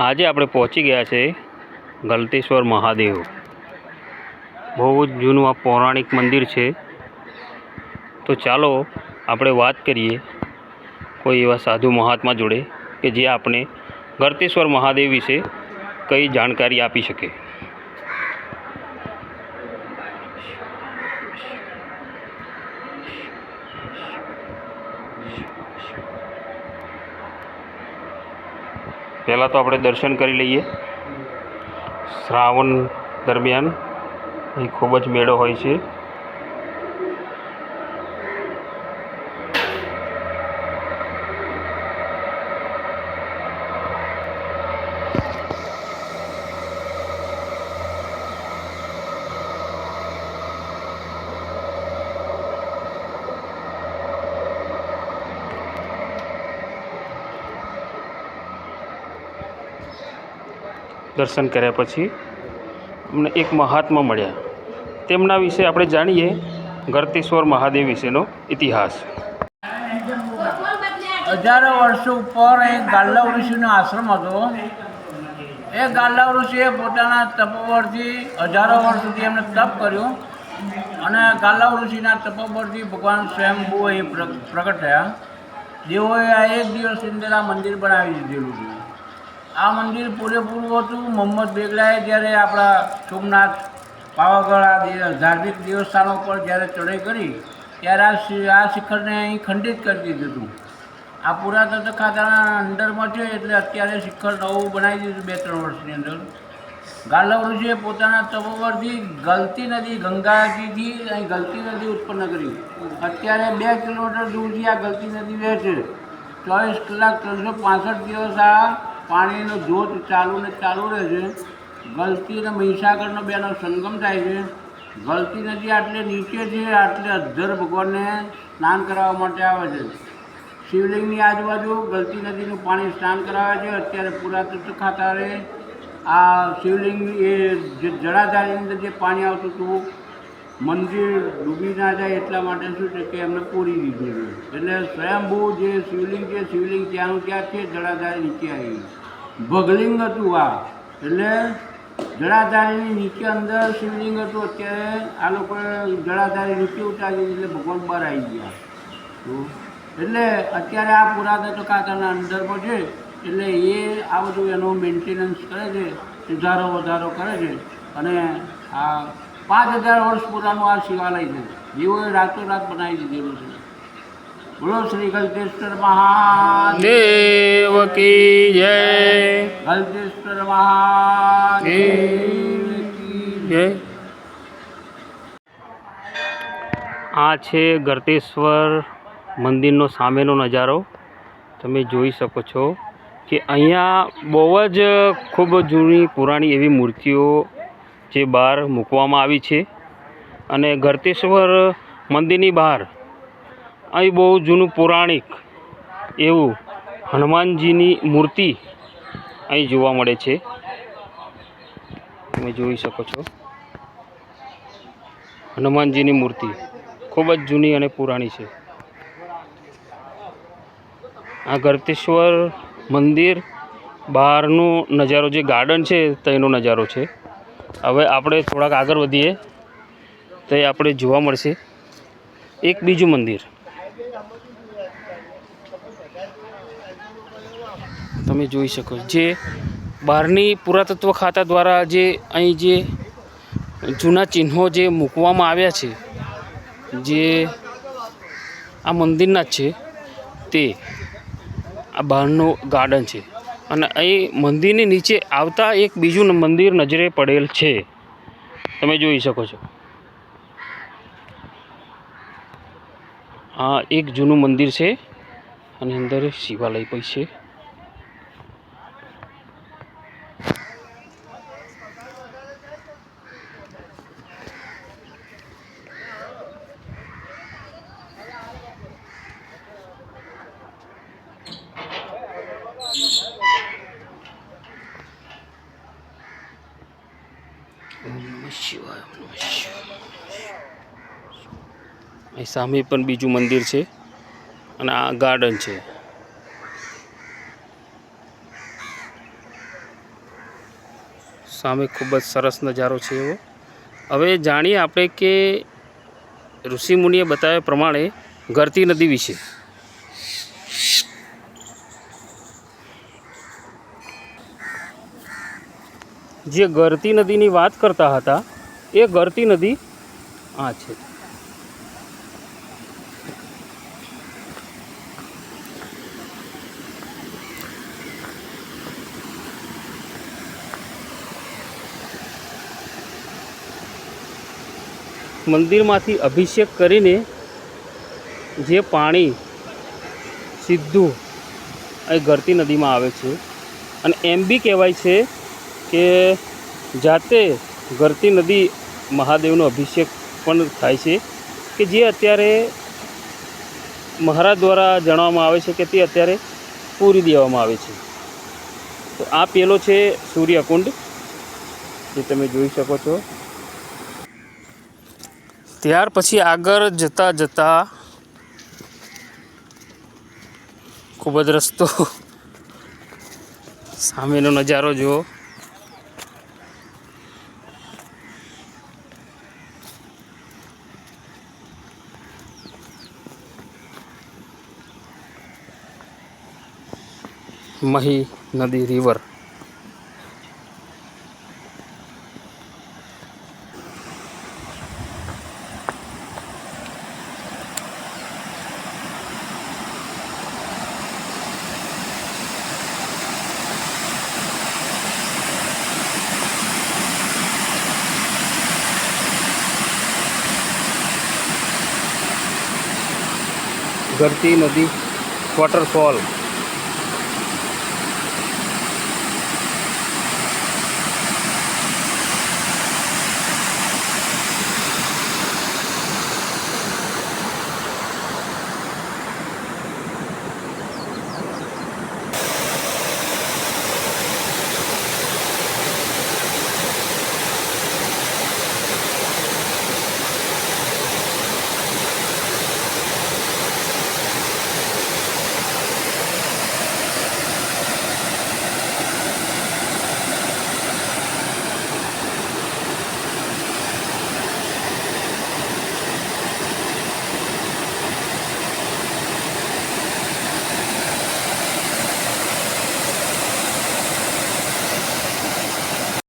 આજે આપણે પહોંચી ગયા છે ગલતેશ્વર મહાદેવ। બહુ જ જૂનું આ પૌરાણિક મંદિર છે। તો ચાલો આપણે વાત કરીએ કોઈ એવા સાધુ મહાત્મા જોડે કે જે આપણે ગલતેશ્વર મહાદેવ વિશે કઈ જાણકારી આપી શકે। પહેલાં તો આપણે દર્શન કરી લઈએ। શ્રાવણ દરમિયાન અહીં ખૂબ જ મેળો હોય છે। દર્શન કર્યા પછી અમને એક મહાત્મા મળ્યા, તેમના વિશે આપણે જાણીએ ગલતેશ્વર મહાદેવ વિશેનો ઇતિહાસ। હજારો વર્ષો ઉપર એક ગાલ્લવ ઋષિનો આશ્રમ હતો। એ ગાલ્લવ ઋષિએ પોતાના તપોબળથી હજારો વર્ષ સુધી એમણે તપ કર્યું અને ગાલ્લવ ઋષિના તપોબળથી ભગવાન સ્વયંભૂ એ પ્રગટ થયા। જેઓએ આ એક દિવસની અંદર આ મંદિર બનાવી દીધેલું છે। આ મંદિર પૂરેપૂરું હતું મોહમ્મદ બેગડાએ જ્યારે આપણા સોમનાથ પાવાગઢ આ ધાર્મિક દેવસ્થાનો પર જ્યારે ચઢાઈ કરી ત્યારે આ શિખરને અહીં ખંડિત કરી દીધું હતું। આ પુરાતત્વ ખાતાના અંદરમાં છે એટલે અત્યારે શિખર નવું બનાવી દીધું 2-3 વર્ષની અંદર। ગાલ્લવ ઋષિએ પોતાના તપોબળથી ગલતી નદી ગંગાજીથી અહીં ગલતી નદી ઉત્પન્ન કરી। અત્યારે 2 કિલોમીટર દૂરથી આ ગલતી નદી વહે છે। 24 કલાક 365 દિવસ આ પાણીનો ધોધ ચાલુ રહે છે। ગલતી અને મહીસાગરનો બેનો સંગમ થાય છે। ગલતી નદી આટલે નીચે છે, આટલે અધ્ધર ભગવાનને સ્નાન કરાવવા માટે આવે છે। શિવલિંગની આજુબાજુ ગલતી નદીનું પાણી સ્નાન કરાવે છે। અત્યારે પુરાતત્વ ખાતાએ આ શિવલિંગ એ જે જળાધારની અંદર જે પાણી આવતું હતું મંદિર ડૂબી ના જાય એટલા માટે શું છે કે એમને પૂરી દીધું છે। એટલે સ્વયંભૂ જે શિવલિંગ છે, શિવલિંગ ત્યાંનું ત્યાં છે, જળાધાર નીચે આવી ભગલિંગ હતું આ। એટલે જળાધારીની નીચે અંદર શિવલિંગ હતું, અત્યારે આ લોકોએ જળાધારી નીચે ઉતારી એટલે ભગવાન બહાર આવી ગયા। એટલે અત્યારે આ પુરાતત્વ ખાતાના અંદરમાં છે એટલે એ આ બધું એનો મેન્ટેનન્સ કરે છે, સુધારો વધારો કરે છે અને આ 5000 વર્ષ પુરાનું આ શિવાલય છે, જેઓએ રાતોરાત બનાવી દીધેલું છે। બોલો શ્રી ગલતેશ્વર મહાદેવ કી જય। ગલતેશ્વર મહાદેવ કી જય। આ છે ગલતેશ્વર મંદિરનો સામેનો નજારો। તમે જોઈ શકો છો કે અહીંયા બહુ જ ખૂબ જૂની પુરાણી એવી મૂર્તિઓ જે બહાર મૂકવામાં આવી છે અને ગલતેશ્વર મંદિરની બહાર અહીં બહુ જૂનું પૌરાણિક એવું હનુમાનજીની મૂર્તિ અહીં જોવા મળે છે। તમે જોઈ શકો છો હનુમાનજીની મૂર્તિ ખૂબ જ જૂની અને પુરાણી છે। આ ગલતેશ્વર મંદિર બહારનો નજારો જે ગાર્ડન છે તેનો નજારો છે। હવે આપણે થોડાક આગળ વધીએ તો આપણે જોવા મળશે એક બીજું મંદિર। તમે જોઈ શકો જે બહારની પુરાતત્વ ખાતા દ્વારા જે અહીં જે જૂના ચિહ્નો જે મૂકવામાં આવ્યા છે જે આ મંદિરના જ છે તે આ બહારનું ગાર્ડન છે અને અહીં મંદિરની નીચે આવતા એક બીજું મંદિર નજરે પડેલ છે। તમે જોઈ શકો છો આ એક જૂનું મંદિર છે અને અંદર શિવાલય પણ છે। અહીં સામે પણ બીજું મંદિર છે અને આ ગાર્ડન છે। સામે ખૂબ જ સરસ નજારો છે એવો. હવે જાણીએ આપણે કે ઋષિમુનિએ બતાવ્યા પ્રમાણે ગરતી નદી વિશે. જે ગરતી નદીની વાત કરતા હતા એ ગરતી નદી આ છે. મંદિરમાંથી અભિષેક કરીને જે પાણી સીધું અહીં ગરતી નદીમાં આવે છે. અને એમ બી કહેવાય છે કે જાતે ગરતી નદી મહાદેવનો અભિષેક પણ થાય છે, કે જે અત્યારે મહારાજ દ્વારા જણાવવામાં આવે છે કે તે અત્યારે પૂરી દેવામાં આવે છે. તો આ પેલો છે સૂર્યકુંડ, જે તમે જોઈ શકો છો. ત્યાર પછી આગળ જતાં જતાં ખૂબ જ રસ્તો, સામેનો નજારો જુઓ. મહી નદી રિવર. ગરતી નદી વોટરફોલ.